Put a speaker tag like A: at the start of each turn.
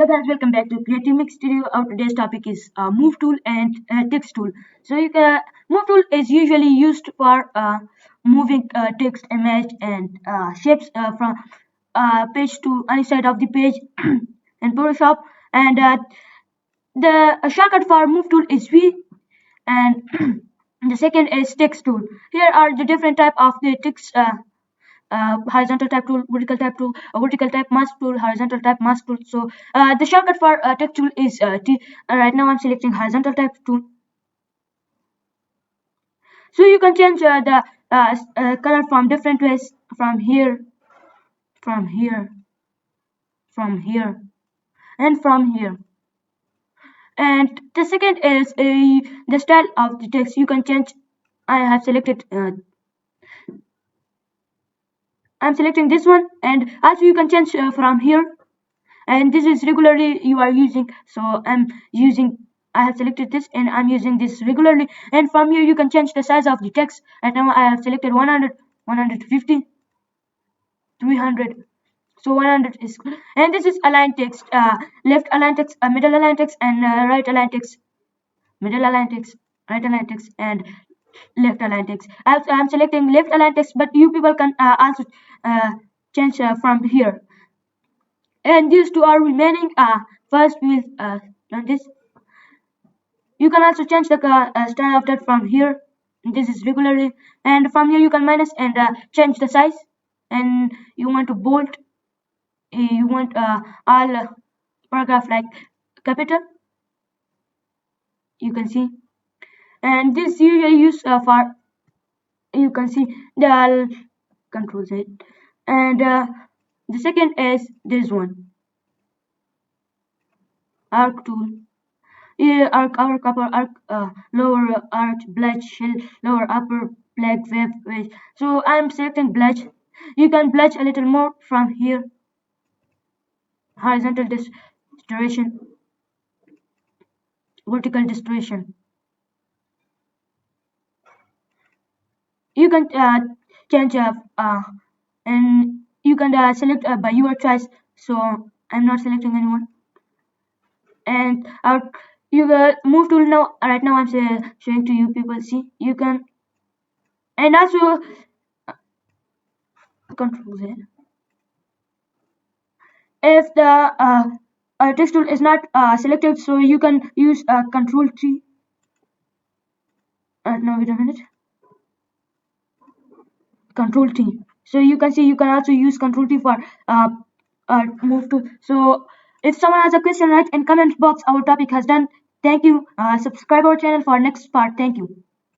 A: Hey guys, welcome back to Creative Mix Studio. Our today's topic is Move Tool and Text Tool. So you can Move Tool is usually used for moving text, image, and shapes from page to any side of the page in Photoshop. And the shortcut for Move Tool is V, and the second is Text Tool. Here are the different type of the text. Horizontal type tool, vertical type mask tool, horizontal type mask tool. So the shortcut for text tool is T. Right now I'm selecting horizontal type tool. So you can change the color from different ways, from here, from here, from here, and from here. And the second is the style of the text. You can change. I have selected I'm selecting this one, and also you can change from here. And this is regularly you are using, so I have selected this and I'm using this regularly. And from here you can change the size of the text. And now I have selected 100, 150, 300. So 100 is, and this is align text, left align text, middle align text, and right align text, middle align text, right align text, and left align text. I'm selecting left align text, but you people can also change from here. And these two are remaining. First we'll run this. You can also change the style of that from here. This is regularly, and from here you can minus and change the size. And you want to bold, you want all paragraph like capital, you can see. And this usually used for, you can see the Control Z. And the second is this one, arc tool. Arc, upper arc, lower arch, bledge, shell, lower upper, black, wave, wedge. So I'm selecting bledge. You can bledge a little more from here. Horizontal distortion, vertical distortion. You can change and you can select by your choice. So I'm not selecting anyone. And you move tool now. Right now I'm showing to you people. See, you can, and also Control Z. If the text tool is not selected, so you can use Control T. Now wait a minute. Control T. So you can see you can also use Control T for move tool. So if someone has a question, write in comment box. Our topic has done. Thank you. Subscribe our channel for next part. Thank you.